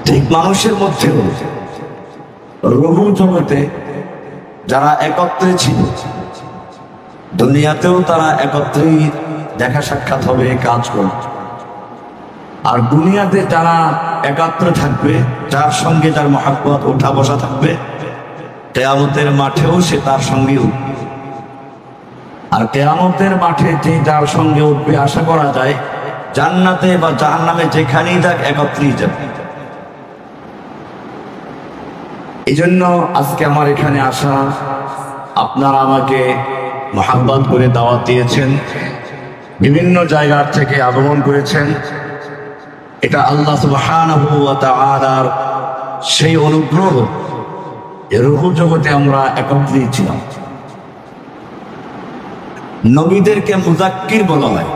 ঠিক মানুষের মধ্যেও রূহ জগতে যারা একত্রে ছিল, দুনিয়াতেও তারা একত্রেই দেখা সাক্ষাৎ হবে, কাজ করবে। আর দুনিয়াতে যারা একাত্রে থাকবে, যার সঙ্গে যার মহাব্বত ওঠা বসা থাকবে, কিয়ামতের মাঠেও সে তার সঙ্গে উঠবে। আর কিয়ামতের মাঠে যে যার সঙ্গে উঠবে আশা করা যায় জান্নাতে বা জাহান্নামে যেখানেই যাক একত্রেই যাবে। এই জন্য আজকে আমার এখানে আসা, আপনারা আমাকে মহাব্বত করে দাওয়াত দিয়েছেন, বিভিন্ন জায়গার থেকে আগমন করেছেন, এটা আল্লাহ সুবহানাহু ওয়া তাআলার সেই অনুগ্রহ। রূহ জগতে আমরা একত্রিত ছিলাম। নবীদেরকে মুযাক্কির বলা হয়,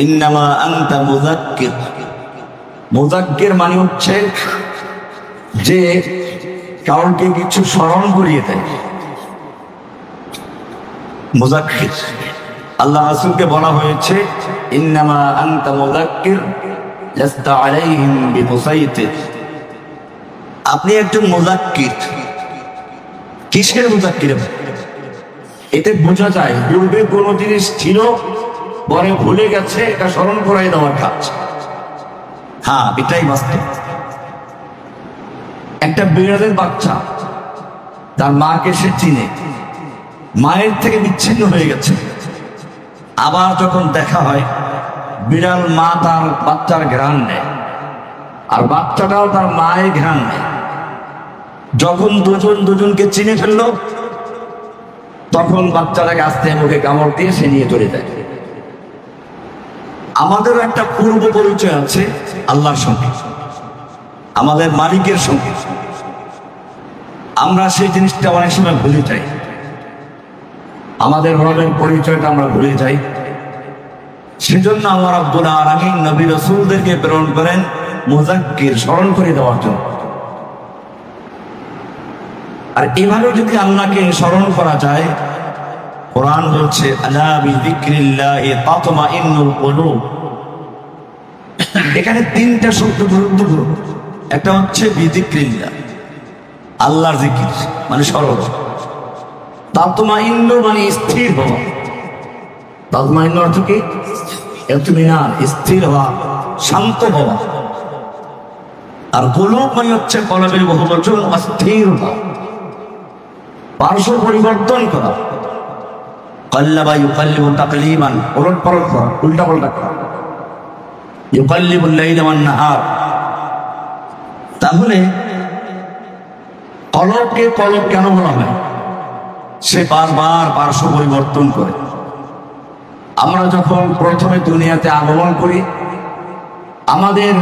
ইন্নামা আনতা মুযাক্কির। মুযাক্কির মানে হচ্ছে যে কাউকে কিছু স্মরণ করিয়ে দেয়, মুযাক্কির। আল্লাহ রাসূলকে বলা হয়েছে ইন্নামা আনতা মুযাক্কির লাস্তা আলাইহিম বিমুসাইতির। আপনি একজন মুযাক্কির। কিসের মুযাক্কির? এতে বোঝা যায় পূর্বে কোনো জিনিস ছিল, পরে ভুলে গেছে, এটা স্মরণ করাই দেওয়ার কাজ। হ্যাঁ, এটাই বাস্তব। একটা বিড়ালের বাচ্চা তার মাকে সে চিনে, মায়ের থেকে বিচ্ছিন্ন হয়ে গেছে, আবার যখন দেখা হয় বিড়াল মা তার বাচ্চার ঘ্রাণ নেয়, আর বাচ্চাটাও তার মায়ের ঘ্রাণ নেয়। যখন দুজন দুজনকে চিনে ফেললো, তখন বাচ্চাটাকে আস্তে মুখে কামড় দিয়ে সে নিয়ে চলে যায়। আমাদেরও একটা পূর্ব পরিচয় আছে আল্লাহর সঙ্গে, আমাদের মালিকের সঙ্গে। আমরা সেই জিনিসটা অনেক সময় ভুলে যাই, আমাদের রবের পরিচয়টা আমরা ভুলে যাই। সেজন্য আল্লাহ রাব্বুল আলামিন নবী রাসূলদেরকে প্রেরণ করেন মুযাক্কির, স্মরণ করে দেওয়ার জন্য। আর এভাবে যদি আল্লাহকে স্মরণ করা যায়, কোরআন বলছে আলা বিযিকরিল্লাহি তাতমাইন্নুল কুলুব। এখানে তিনটা শব্দ গুরুত্বপূর্ণ। একটা হচ্ছে বিযিকরিল্লাহ, আল্লাহর জিকির মানে স্মরণ। তাতমাইন্নু মানে স্থির হওয়া। তাতমাইন্নু অর্থ কি? ইতমিনান, স্থির হওয়া, শান্ত হওয়া। আর কুলুব মানে হচ্ছে কলবের বহুবচন, অস্থির হওয়া, পার্শ্ব পরিবর্তন করা। কাল্লাবা ইউকাল্লিবু তাকলিমান, ওলট পালট করা, উল্টা পাল্টা করা। ইউকাল্লিবুল লাইলা ওয়ান নাহার। তাহলে কলবকে কলব কেন বলা হয়? সে বারবার পার্শ্ব পরিবর্তন করে। আমরা যখন প্রথমে দুনিয়াতে আগমন করি, আমাদের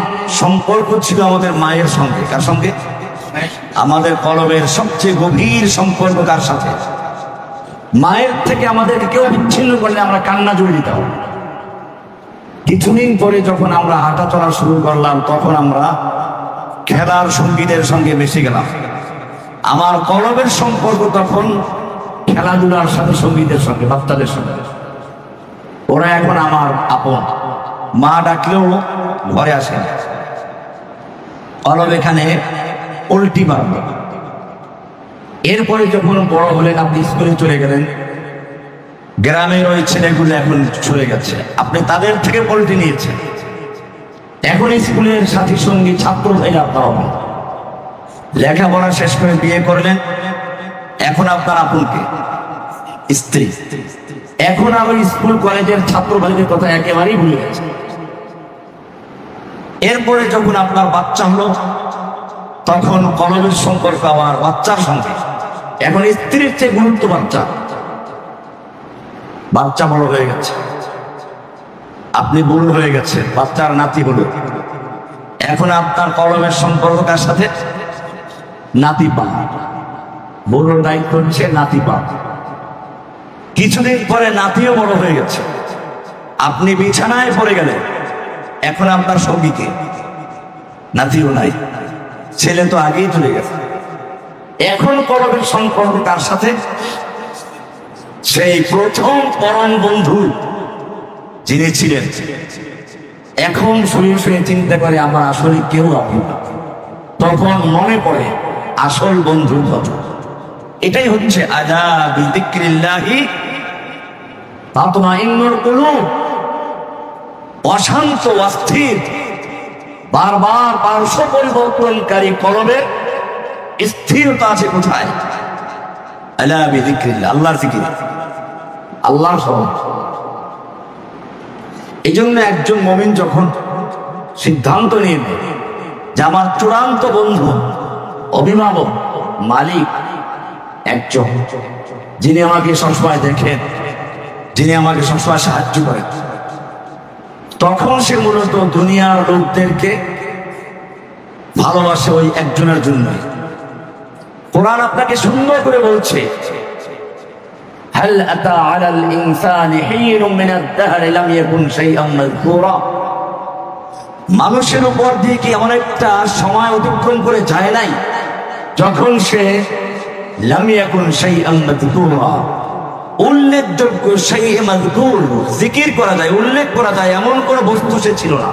সম্পর্ক ছিল আমাদের মায়ের সঙ্গে। কার সঙ্গে? আমাদের কলবের সবচেয়ে গভীর সম্পর্ক কার সাথে? মায়ের থেকে আমাদেরকে কেউ বিচ্ছিন্ন করলে আমরা কান্না জুড়ে দিতাম। কিছুদিন পরে যখন আমরা হাঁটা চলা শুরু করলাম, তখন আমরা খেলার সঙ্গীদের সঙ্গে মিশে গেলাম। আমার কলবের সম্পর্ক তখন খেলাধুলার সাথে, সঙ্গীতের সঙ্গে, বাচ্চাদের সঙ্গে। ওরা এখন আমার আপন। মা ডাকলেও ঘরে আসে না, কলব এখানে উল্টি মারবে। এরপরে যখন বড় হলেন, আপনি স্কুলে চলে গেলেন, গ্রামের ওই ছেলেগুলো এখন চলে গেছে, আপনি তাদের থেকে পল্টি নিয়েছেন। এখন স্কুলের সাথী সঙ্গী ছাত্র ভাই আপনার হবেন। লেখাপড়া শেষ করে বিয়ে করলেন, এখন আপনার আপনকে স্ত্রী। এখন আবার স্কুল কলেজের ছাত্র ভাইদের কথা একেবারেই ভুলে গেছে। এরপরে যখন আপনার বাচ্চা হলো, তখন কলবের সম্পর্ক আমার বাচ্চার সঙ্গে। এখন স্ত্রীর চেয়ে গুরুত্ব বাচ্চা। বাচ্চা বড় হয়ে গেছে, আপনি বুড়ো হয়ে গেছে, বাচ্চার নাতি হলো। এখন আপনার কলবের সম্পর্ক কার সাথে? নাতি পা। বুড়োর দায়িত্ব হচ্ছে নাতি পা। কিছুদিন পরে নাতিও বড় হয়ে গেছে, আপনি বিছানায় পড়ে গেলেন, এখন আপনার সঙ্গীকে নাতিও নাই, ছেলে তো আগেই চলে গেছে। এখন কলবের সম্পর্ক কার সাথে? সেই প্রথম পরম বন্ধু যিনি ছিলেন। এখন শুয়ে শুয়ে চিন্তা করে আমার আসলে কেউ আপন না। তখন মনে পড়ে আসল বন্ধুর কথা। এটাই হচ্ছে আলা বিযিকরিল্লাহি তাতমাইন্নুল কুলুব। অশান্ত অস্থির বারবার পার্শ্ব পরিবর্তনকারী কলবের স্থিরতা আছে কোথায়? আলা বিযিকরিল্লাহ, আল্লাহর জিকির, আল্লাহর স্মরণ। এই জন্য একজন মুমিন যখন সিদ্ধান্ত নিয়ে নেয় যে আমার চূড়ান্ত বন্ধু, অভিভাবক, মালিক একজন, যিনি আমাকে সবসময় দেখেন, যিনি আমাকে সবসময় সাহায্য করেন, তখন সে মূলত দুনিয়ার লোকদেরকে ভালোবাসে ওই একজনের জন্য। কোরআন আপনাকে সুন্দর করে বলছে, হাল আতা আলাল ইনসানি হিনুম মিনাদ দাহরি লাম ইয়াকুন শাইআন মাযকুরা। মানুষের উপর দিয়ে কি এমন একটা সময় অতিক্রম করে যায় নাই যখন সে লাম ইয়াকুন শাইআন মাযকুরা, উল্লেখযোগ্য শাইআন মাযকুর, জিকির করা যায়, উল্লেখ করা যায় এমন কোন বস্তু সে ছিল না।